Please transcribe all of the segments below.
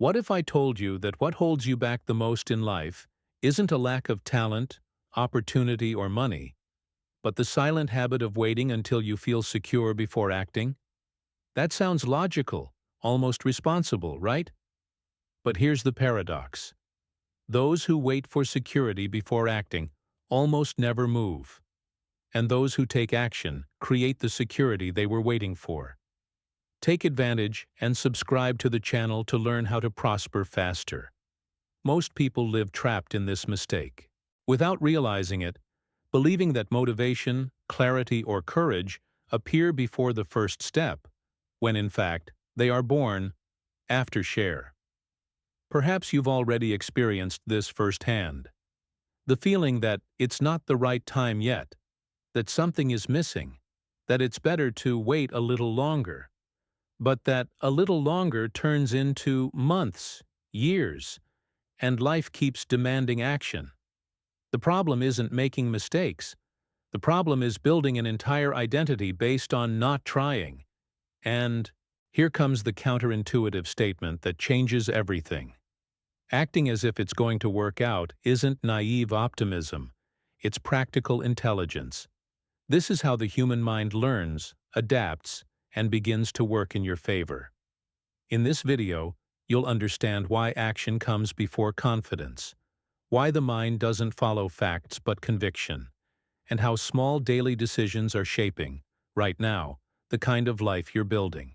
What if I told you that what holds you back the most in life isn't a lack of talent, opportunity, or money, but the silent habit of waiting until you feel secure before acting? That sounds logical, almost responsible, right? But here's the paradox. Those who wait for security before acting almost never move, and those who take action create the security they were waiting for. Take advantage and subscribe to the channel to learn how to prosper faster. Most people live trapped in this mistake. Without realizing it, believing that motivation, clarity, or courage appear before the first step, when in fact, they are born after share. Perhaps you've already experienced this firsthand. The feeling that it's not the right time yet, that something is missing, that it's better to wait a little longer. But that a little longer turns into months, years, and life keeps demanding action. The problem isn't making mistakes. The problem is building an entire identity based on not trying. And here comes the counterintuitive statement that changes everything. Acting as if it's going to work out isn't naive optimism. It's practical intelligence. This is how the human mind learns, adapts, and begins to work in your favor. In this video, you'll understand why action comes before confidence, why the mind doesn't follow facts but conviction, and how small daily decisions are shaping, right now, the kind of life you're building.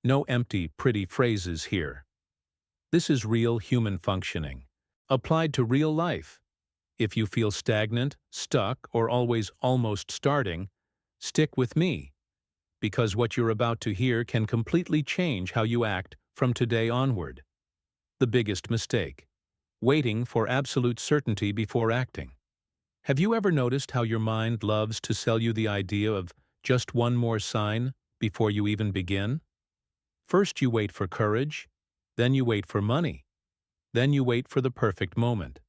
No empty, pretty phrases here. This is real human functioning, applied to real life. If you feel stagnant, stuck, or always almost starting, stick with me, because what you're about to hear can completely change how you act from today onward. The biggest mistake: waiting for absolute certainty before acting. Have you ever noticed how your mind loves to sell you the idea of just one more sign before you even begin? First you wait for courage, then you wait for money, then you wait for the perfect moment.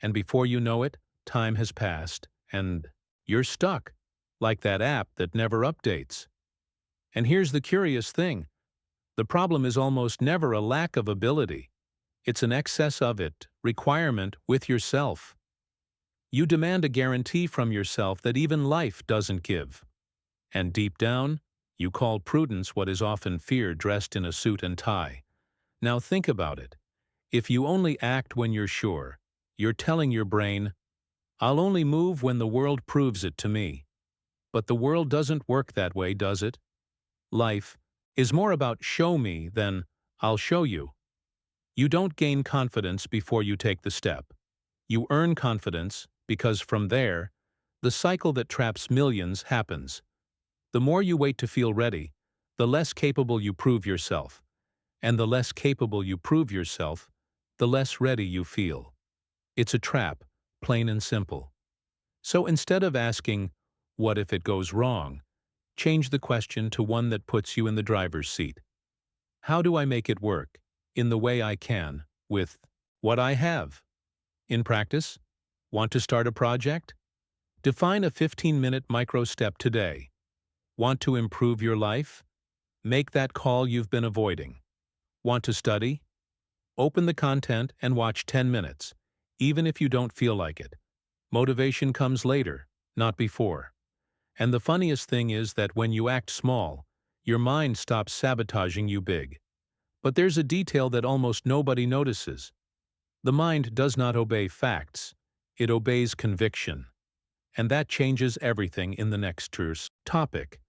And before you know it, time has passed, and you're stuck, like that app that never updates. And here's the curious thing. The problem is almost never a lack of ability. It's an excess of it, requirement with yourself. You demand a guarantee from yourself that even life doesn't give. And deep down, you call prudence what is often fear dressed in a suit and tie. Now think about it. If you only act when you're sure, you're telling your brain, "I'll only move when the world proves it to me." But the world doesn't work that way, does it? Life is more about show me than I'll show you. You don't gain confidence before you take the step. You earn confidence because from there, the cycle that traps millions happens. The more you wait to feel ready, the less capable you prove yourself. And the less capable you prove yourself, the less ready you feel. It's a trap, plain and simple. So instead of asking, "What if it goes wrong?" change the question to one that puts you in the driver's seat. How do I make it work, in the way I can, with what I have? In practice, want to start a project? Define a 15-minute micro-step today. Want to improve your life? Make that call you've been avoiding. Want to study? Open the content and watch 10 minutes, even if you don't feel like it. Motivation comes later, not before. And the funniest thing is that when you act small, your mind stops sabotaging you big. But there's a detail that almost nobody notices. The mind does not obey facts, it obeys conviction. And that changes everything in the next topic.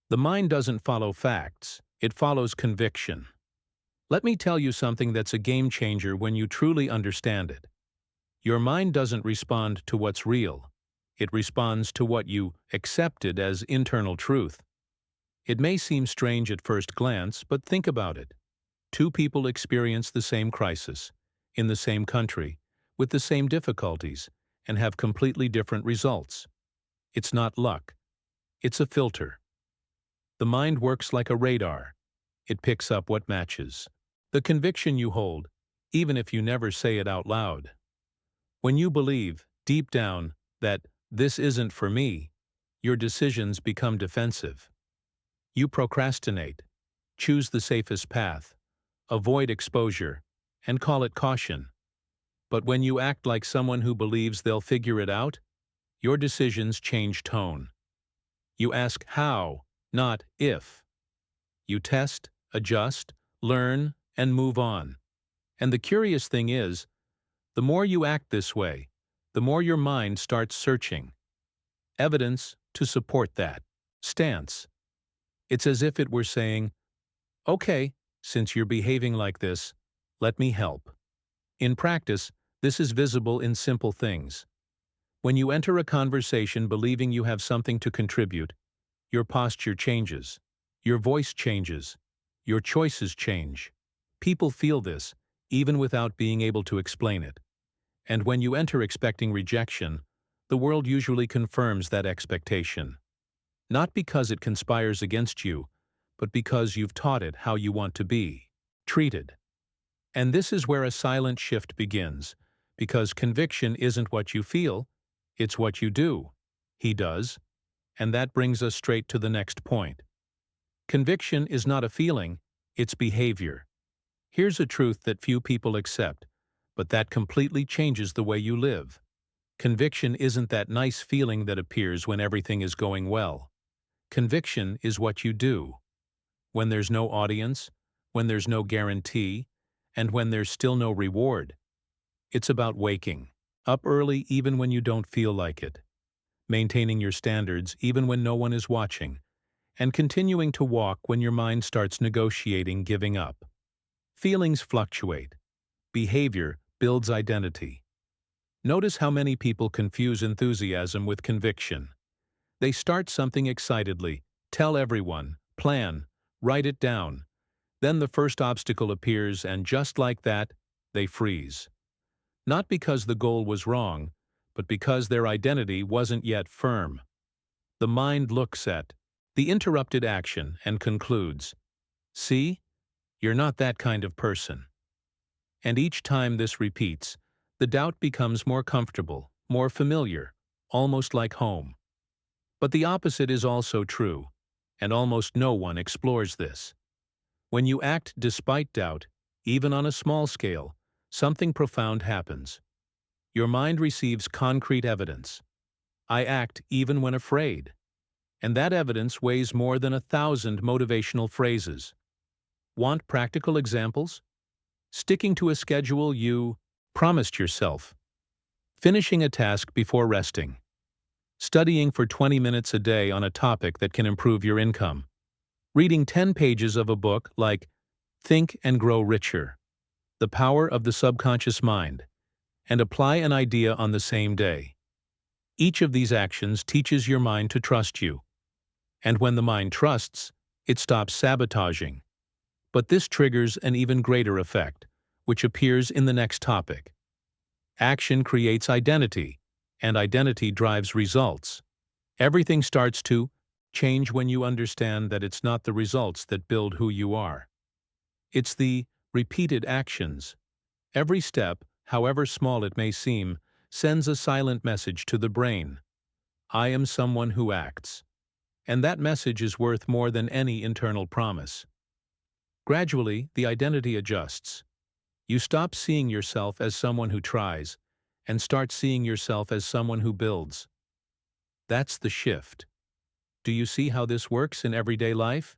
The mind doesn't follow facts, it follows conviction. Let me tell you something that's a game changer when you truly understand it. Your mind doesn't respond to what's real. It responds to what you accepted as internal truth. It may seem strange at first glance, but think about it. Two people experience the same crisis, in the same country, with the same difficulties, and have completely different results. It's not luck. It's a filter. The mind works like a radar. It picks up what matches. The conviction you hold, even if you never say it out loud. When you believe, deep down, that this isn't for me, your decisions become defensive. You procrastinate, choose the safest path, avoid exposure, and call it caution. But when you act like someone who believes they'll figure it out, your decisions change tone. You ask how, not if. You test, adjust, learn, and move on. And the curious thing is, the more you act this way, the more your mind starts searching. Evidence to support that stance. It's as if it were saying, okay, since you're behaving like this, let me help. In practice, this is visible in simple things. When you enter a conversation believing you have something to contribute, your posture changes, your voice changes, your choices change. People feel this, even without being able to explain it. And when you enter expecting rejection, the world usually confirms that expectation. Not because it conspires against you, but because you've taught it how you want to be treated. And this is where a silent shift begins, because conviction isn't what you feel, it's what you do. He does. And that brings us straight to the next point. Conviction is not a feeling, it's behavior. Here's a truth that few people accept, but that completely changes the way you live. Conviction isn't that nice feeling that appears when everything is going well. Conviction is what you do. When there's no audience, when there's no guarantee, and when there's still no reward. It's about waking up early even when you don't feel like it, maintaining your standards even when no one is watching, and continuing to walk when your mind starts negotiating giving up. Feelings fluctuate. Behavior builds identity. Notice how many people confuse enthusiasm with conviction. They start something excitedly, tell everyone, plan, write it down. Then the first obstacle appears and just like that, they freeze. Not because the goal was wrong, but because their identity wasn't yet firm. The mind looks at the interrupted action and concludes, see, you're not that kind of person. And each time this repeats, the doubt becomes more comfortable, more familiar, almost like home. But the opposite is also true, and almost no one explores this. When you act despite doubt, even on a small scale, something profound happens. Your mind receives concrete evidence. I act even when afraid. And that evidence weighs more than 1,000 motivational phrases. Want practical examples? Sticking to a schedule you promised yourself. Finishing a task before resting. Studying for 20 minutes a day on a topic that can improve your income. Reading 10 pages of a book like Think and Grow Richer, The Power of the Subconscious Mind, and apply an idea on the same day. Each of these actions teaches your mind to trust you. And when the mind trusts, it stops sabotaging. But this triggers an even greater effect, which appears in the next topic. Action creates identity, and identity drives results. Everything starts to change when you understand that it's not the results that build who you are. It's the repeated actions. Every step, however small it may seem, sends a silent message to the brain. I am someone who acts. And that message is worth more than any internal promise. Gradually, the identity adjusts. You stop seeing yourself as someone who tries, and start seeing yourself as someone who builds. That's the shift. Do you see how this works in everyday life?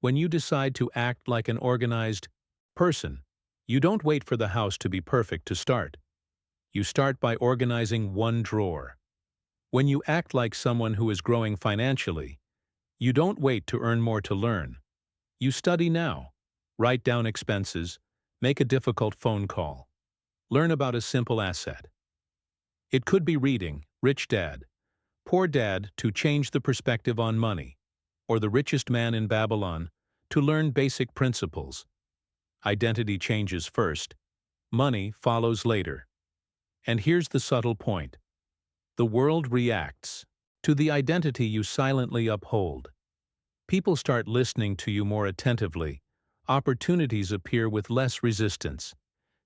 When you decide to act like an organized person, you don't wait for the house to be perfect to start. You start by organizing one drawer. When you act like someone who is growing financially, you don't wait to earn more to learn. You study now, write down expenses, make a difficult phone call. Learn about a simple asset. It could be reading Rich Dad, Poor Dad to change the perspective on money, or The Richest Man in Babylon to learn basic principles. Identity changes first, money follows later. And here's the subtle point. The world reacts to the identity you silently uphold. People start listening to you more attentively. Opportunities appear with less resistance.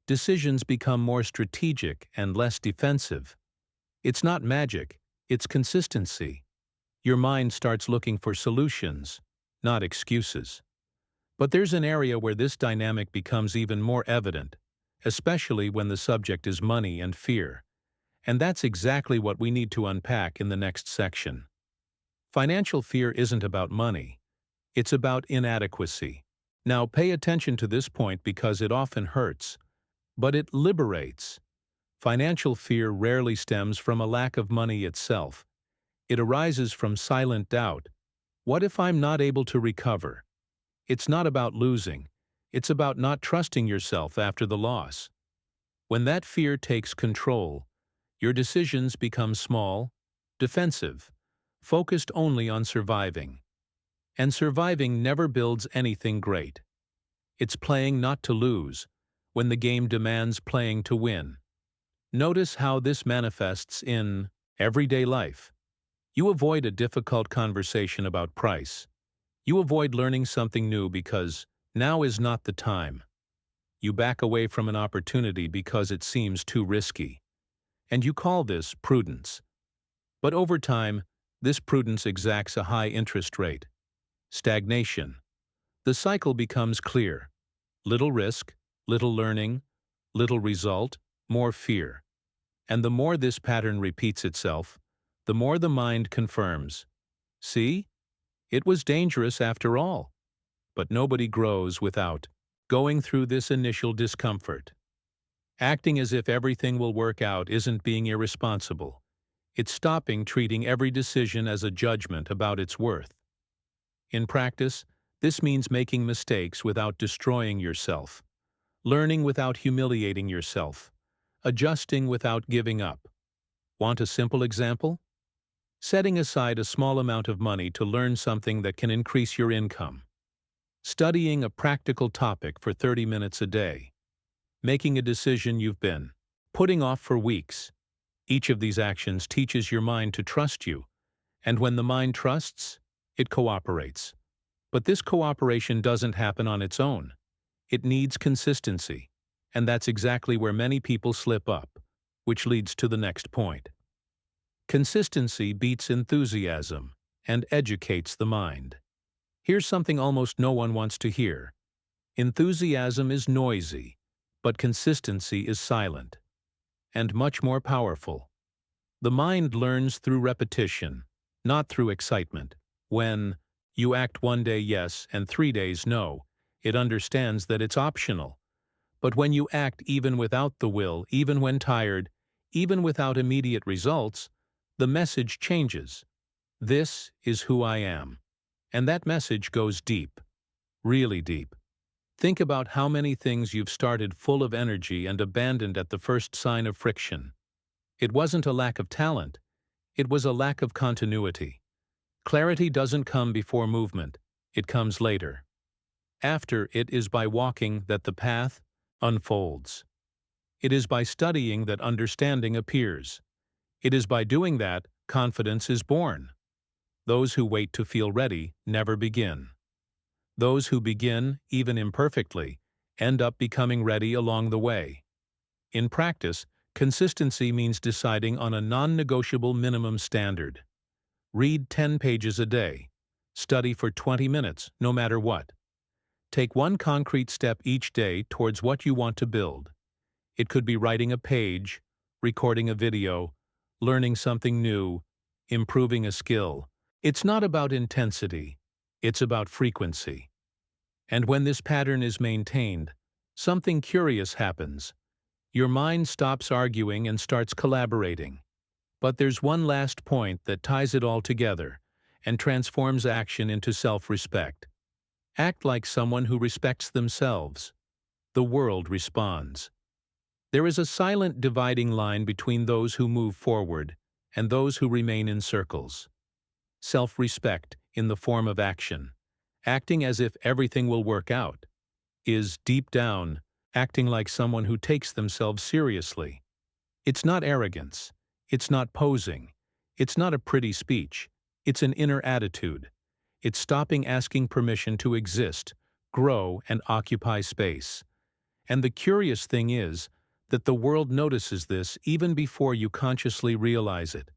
Decisions become more strategic and less defensive. It's not magic, it's consistency. Your mind starts looking for solutions, not excuses. But there's an area where this dynamic becomes even more evident, especially when the subject is money and fear. And that's exactly what we need to unpack in the next section. Financial fear isn't about money. It's about inadequacy. Now pay attention to this point because it often hurts, but it liberates. Financial fear rarely stems from a lack of money itself. It arises from silent doubt. What if I'm not able to recover? It's not about losing. It's about not trusting yourself after the loss. When that fear takes control, your decisions become small, defensive, focused only on surviving. And surviving never builds anything great. It's playing not to lose, when the game demands playing to win. Notice how this manifests in everyday life. You avoid a difficult conversation about price. You avoid learning something new because now is not the time. You back away from an opportunity because it seems too risky. And you call this prudence. But over time, this prudence exacts a high interest rate. Stagnation. The cycle becomes clear. Little risk, little learning, little result, more fear. And the more this pattern repeats itself, the more the mind confirms. See? It was dangerous after all. But nobody grows without going through this initial discomfort. Acting as if everything will work out isn't being irresponsible. It's stopping treating every decision as a judgment about its worth. In practice, this means making mistakes without destroying yourself, learning without humiliating yourself, adjusting without giving up. Want a simple example? Setting aside a small amount of money to learn something that can increase your income. Studying a practical topic for 30 minutes a day. Making a decision you've been putting off for weeks. Each of these actions teaches your mind to trust you, and when the mind trusts, it cooperates. But this cooperation doesn't happen on its own. It needs consistency, and that's exactly where many people slip up, which leads to the next point. Consistency beats enthusiasm and educates the mind. Here's something almost no one wants to hear. Enthusiasm is noisy, but consistency is silent, and much more powerful. The mind learns through repetition, not through excitement. When you act one day yes and 3 days no, it understands that it's optional. But when you act even without the will, even when tired, even without immediate results, the message changes. This is who I am. And that message goes deep, really deep. Think about how many things you've started full of energy and abandoned at the first sign of friction. It wasn't a lack of talent. It was a lack of continuity. Clarity doesn't come before movement. It comes later. After it is by walking that the path unfolds. It is by studying that understanding appears. It is by doing that confidence is born. Those who wait to feel ready never begin. Those who begin, even imperfectly, end up becoming ready along the way. In practice, consistency means deciding on a non-negotiable minimum standard. Read 10 pages a day. Study for 20 minutes, no matter what. Take one concrete step each day towards what you want to build. It could be writing a page, recording a video, learning something new, improving a skill. It's not about intensity. It's about frequency. And when this pattern is maintained, something curious happens. Your mind stops arguing and starts collaborating. But there's one last point that ties it all together and transforms action into self-respect. Act like someone who respects themselves. The world responds. There is a silent dividing line between those who move forward and those who remain in circles. Self-respect in the form of action, acting as if everything will work out, is, deep down, acting like someone who takes themselves seriously. It's not arrogance. It's not posing. It's not a pretty speech. It's an inner attitude. It's stopping asking permission to exist, grow, and occupy space. And the curious thing is that the world notices this even before you consciously realize it.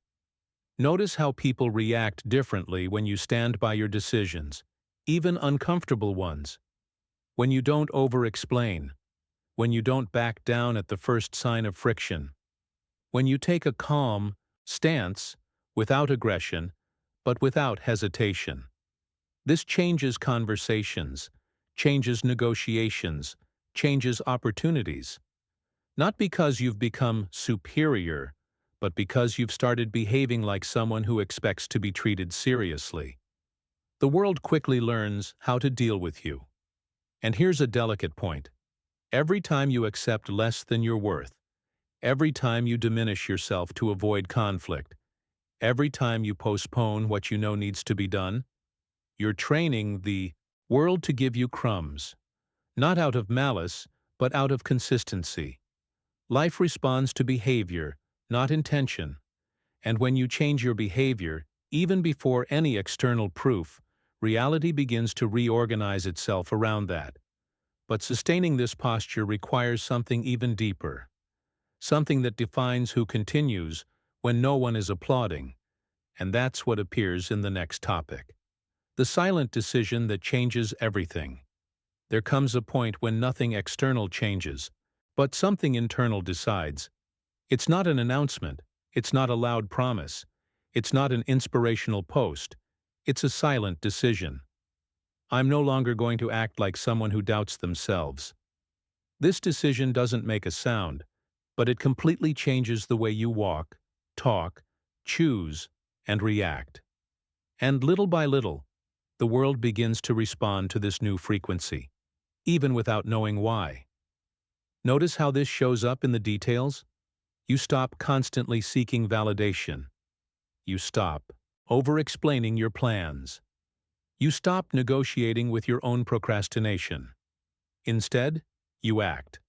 Notice how people react differently when you stand by your decisions, even uncomfortable ones. when you don't over-explain, when you don't back down at the first sign of friction, when you take a calm stance without aggression, but without hesitation. This changes conversations, changes negotiations, changes opportunities. Not because you've become superior, but because you've started behaving like someone who expects to be treated seriously. The world quickly learns how to deal with you. And here's a delicate point. Every time you accept less than your worth, every time you diminish yourself to avoid conflict, every time you postpone what you know needs to be done, you're training the world to give you crumbs, not out of malice, but out of consistency. Life responds to behavior, not intention. And when you change your behavior, even before any external proof, reality begins to reorganize itself around that. But sustaining this posture requires something even deeper. Something that defines who continues when no one is applauding. And that's what appears in the next topic. The silent decision that changes everything. There comes a point when nothing external changes, but something internal decides. It's not an announcement, it's not a loud promise, it's not an inspirational post, it's a silent decision. I'm no longer going to act like someone who doubts themselves. This decision doesn't make a sound, but it completely changes the way you walk, talk, choose, and react. And little by little, the world begins to respond to this new frequency, even without knowing why. Notice how this shows up in the details? You stop constantly seeking validation. You stop over-explaining your plans. You stop negotiating with your own procrastination. Instead, you act.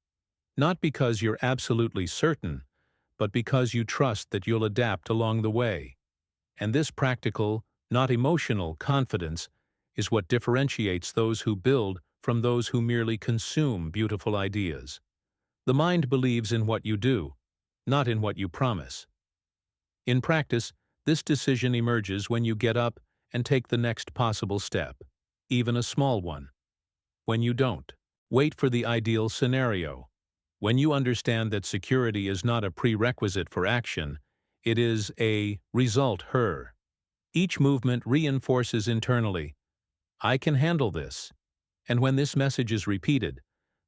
Not because you're absolutely certain, but because you trust that you'll adapt along the way. And this practical, not emotional, confidence is what differentiates those who build from those who merely consume beautiful ideas. The mind believes in what you do, not in what you promise. In practice, this decision emerges when you get up and take the next possible step, even a small one. When you don't wait for the ideal scenario. When you understand that security is not a prerequisite for action, it is a result. Each movement reinforces internally, I can handle this. And when this message is repeated,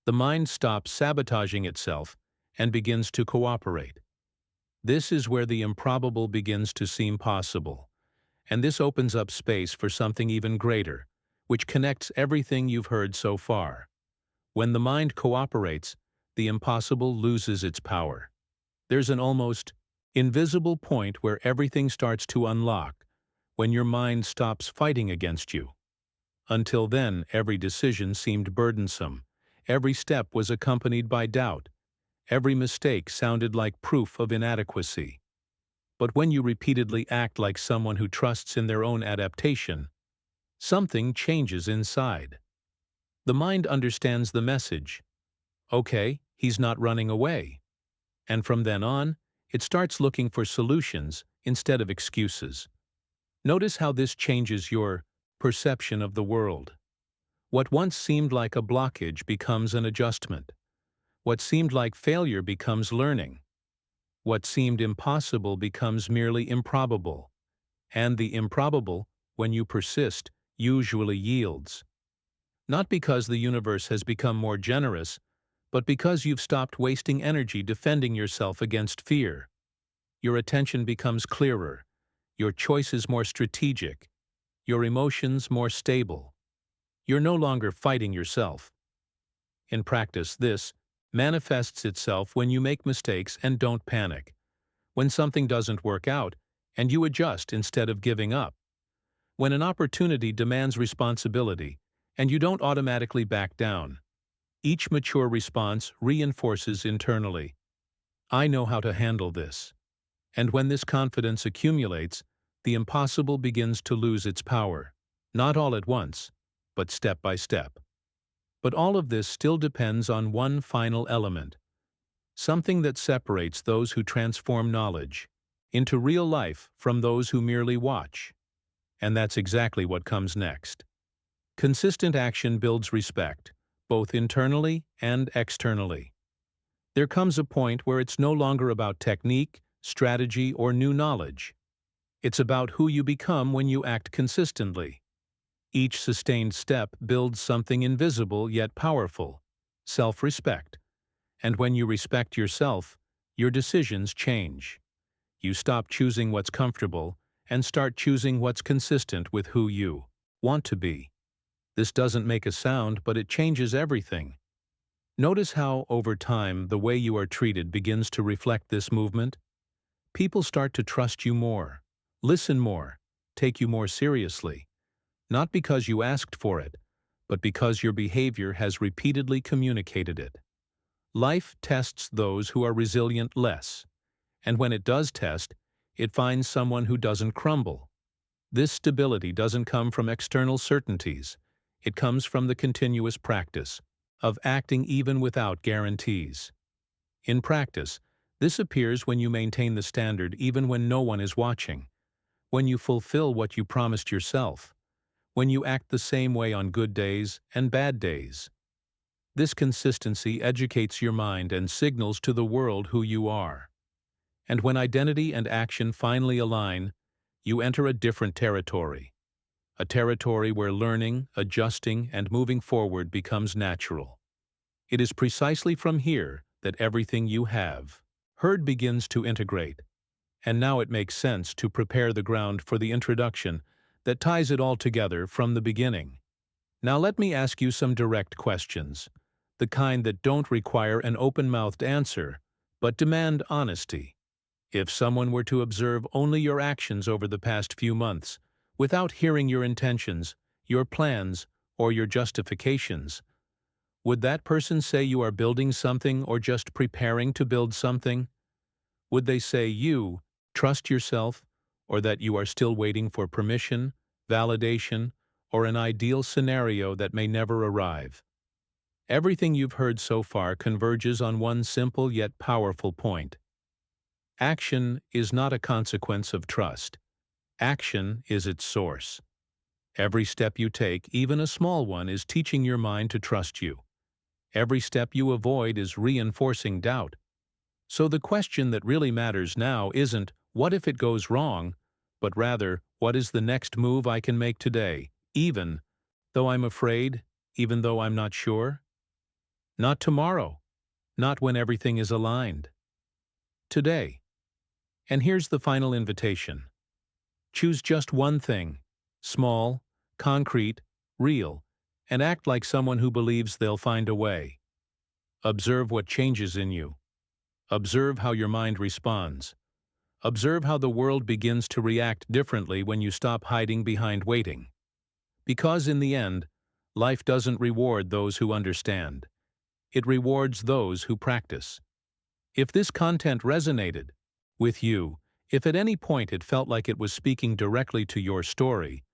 the mind stops sabotaging itself and begins to cooperate. This is where the improbable begins to seem possible. And this opens up space for something even greater, which connects everything you've heard so far. When the mind cooperates, the impossible loses its power. There's an almost invisible point where everything starts to unlock, when your mind stops fighting against you. Until then, every decision seemed burdensome. Every step was accompanied by doubt. Every mistake sounded like proof of inadequacy. But when you repeatedly act like someone who trusts in their own adaptation, something changes inside. The mind understands the message. Okay, he's not running away. And from then on, it starts looking for solutions instead of excuses. Notice how this changes your perception of the world. What once seemed like a blockage becomes an adjustment. What seemed like failure becomes learning. What seemed impossible becomes merely improbable. And the improbable, when you persist, usually yields. Not because the universe has become more generous, but because you've stopped wasting energy defending yourself against fear. Your attention becomes clearer, your choices more strategic, your emotions more stable. You're no longer fighting yourself. In practice, this manifests itself when you make mistakes and don't panic, when something doesn't work out and you adjust instead of giving up, when an opportunity demands responsibility and you don't automatically back down. Each mature response reinforces internally, I know how to handle this. And when this confidence accumulates, the impossible begins to lose its power, not all at once, but step by step. But all of this still depends on one final element, something that separates those who transform knowledge into real life from those who merely watch. And that's exactly what comes next. Consistent action builds respect, both internally and externally. There comes a point where it's no longer about technique, strategy, or new knowledge. It's about who you become when you act consistently. Each sustained step builds something invisible yet powerful: self-respect. And when you respect yourself, your decisions change. You stop choosing what's comfortable and start choosing what's consistent with who you want to be. This doesn't make a sound, but it changes everything. Notice how, over time, the way you are treated begins to reflect this movement. People start to trust you more, listen more, take you more seriously, not because you asked for it, but because your behavior has repeatedly communicated it. Life tests those who are resilient less, and when it does test, it finds someone who doesn't crumble. This stability doesn't come from external certainties. It comes from the continuous practice of acting even without guarantees. In practice, this appears when you maintain the standard even when no one is watching, when you fulfill what you promised yourself, when you act the same way on good days and bad days. This consistency educates your mind and signals to the world who you are. And when identity and action finally align, you enter a different territory. A territory where learning, adjusting, and moving forward becomes natural. It is precisely from here that everything you have heard begins to integrate. And now it makes sense to prepare the ground for the introduction that ties it all together from the beginning. Now let me ask you some direct questions, the kind that don't require an open-mouthed answer, but demand honesty. If someone were to observe only your actions over the past few months, without hearing your intentions, your plans, or your justifications, would that person say you are building something or just preparing to build something? Would they say you trust yourself, or that you are still waiting for permission, validation, or an ideal scenario that may never arrive? Everything you've heard so far converges on one simple yet powerful point. Action is not a consequence of trust. Action is its source. Every step you take, even a small one, is teaching your mind to trust you. Every step you avoid is reinforcing doubt. So the question that really matters now isn't, what if it goes wrong, but rather, what is the next move I can make today, even though I'm afraid, even though I'm not sure? Not tomorrow, not when everything is aligned. Today. And here's the final invitation. Choose just one thing, small, concrete, real, and act like someone who believes they'll find a way. Observe what changes in you. Observe how your mind responds. Observe how the world begins to react differently when you stop hiding behind waiting. Because in the end, life doesn't reward those who understand. It rewards those who practice. If this content resonated with you, if at any point it felt like it was speaking directly to your story,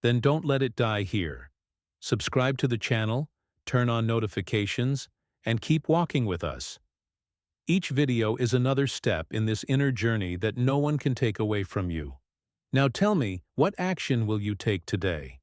then don't let it die here. Subscribe to the channel, turn on notifications, and keep walking with us. Each video is another step in this inner journey that no one can take away from you. Now tell me, what action will you take today?